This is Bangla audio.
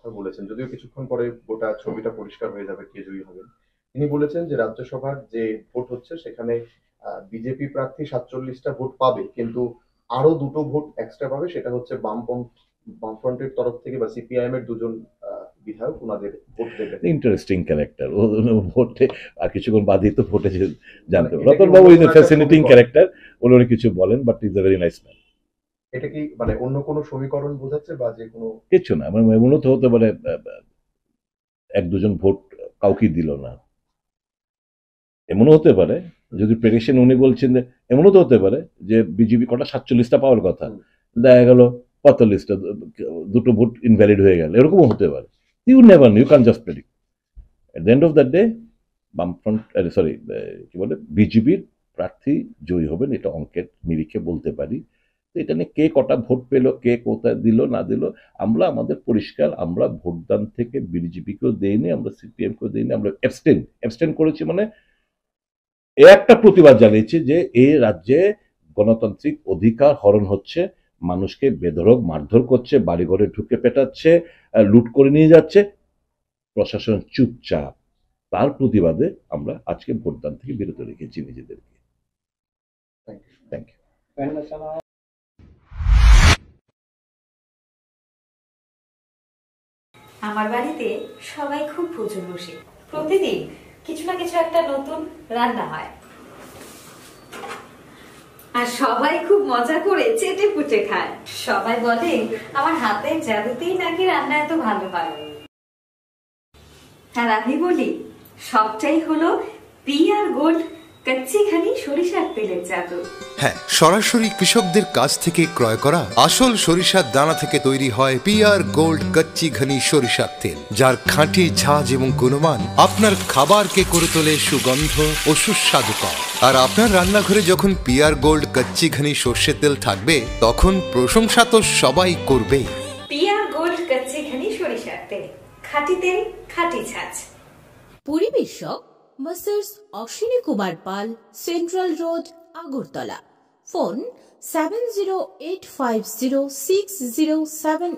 কথা বলেছেন, যদিও কিছুক্ষণ পরে গোটা ছবিটা পরিষ্কার হয়ে যাবে কে জয়ী হবেন। তিনি বলেছেন যে রাজ্যসভার যে ভোট হচ্ছে সেখানে বিজেপি প্রার্থী 47টা ভোট পাবে, কিন্তু আরো দুটো ভোট এক্সট্রা পাবে, সেটা হচ্ছে বামফ্রন্টের তরফ থেকে বা সিপিআইএম এর দুজন বিধায়ক ওনাদের ভোট দেবেন। ইন্টারেস্টিং ক্যারেক্টার ও ভোটে আর কিছুক্ষণ বাদই তো ভোটে জানতে মানে রতন বাবু ইজ এ ফ্যাসিনেটিং ক্যারেক্টার, উনি কিছু বলেন but is a very nice man. এটা কি মানে অন্য কোনো সমীকরণ বোঝাচ্ছে বা যে কোনো কিছু না, মানে এমনও তো হতে পারে এক দুজন ভোট কাউকে দিল না, এমনও হতে পারে যদি প্রেডিকশন উনি বলছেন যে এমনও তো হতে পারে যে বিজেপি কটা 47টা পাওয়ার কথা, দেখা গেল 45টা, দুটো ভোট ইনভ্যালিড হয়ে গেল, এরকমও হতে পারে। You never know, you can just predict. At the end of the day Bamfront sorry কি বলে বিজেপির প্রার্থী জয়ী হবেন, এটা অঙ্কের নিরিখে বলতে পারি। এটা নিয়ে কে কটা ভোট পেলো, কে কোথায় দিল না দিল, আমরা আমাদের পরিষ্কার, আমরা ভোটদান থেকে বিজেপিকেও দেইনি, আমরা সিপিএমকেও দেইনি, আমরা অ্যাবস্টেন করেছি। মানে এ একটা প্রতিবাদ জানিয়েছে যে এই রাজ্যে গণতান্ত্রিক অধিকার হরণ হচ্ছে, মানুষকে বেধড়ক মারধর করছে, বাড়িঘরে ঢুকে পেটাচ্ছে, লুট করে নিয়ে যাচ্ছে, প্রশাসন চুপচাপ। তার প্রতিবাদে আমরা আজকে ভোটদান থেকে বিরত রেখেছি নিজেদেরকে। Thank you. আমার বাড়িতে সবাই খুব প্রচুর বসে, প্রতিদিন কিছু না কিছু একটা নতুন রান্না হয়, আর সবাই খুব মজা করে চেটে পুটে খায়। সবাই বলে আমার হাতের জাদুতেই নাকি রান্না এত ভালো হয়। আর আমি বলি সবটাই হলো পিআর গোল্ড কচ্চি ঘনি সরিষার তেলের জাদু। হ্যাঁ, সরাসরি কৃষকদের কাছ থেকে ক্রয় করা আসল সরিষার দানা থেকে তৈরি হয় পিআর গোল্ড কচ্চি ঘনি সরিষার তেল, যার খাঁটি ঝাঁজ এবং গুণমান আপনার খাবারকে করে তোলে সুগন্ধ ও সুস্বাদুকর। আর আপনার রান্নাঘরে যখন পিআর গোল্ড কচ্চি ঘনি সর্ষের তেল থাকবে, তখন প্রশংসা তো সবাই করবে। পিআর গোল্ড কচ্চি ঘনি সরিষার তেল, খাঁটি তেল, খাঁটি ঝাঁজ। পরিবেশক Messrs Ashwini Kumar Pal, central road, Agartala. Phone 70850607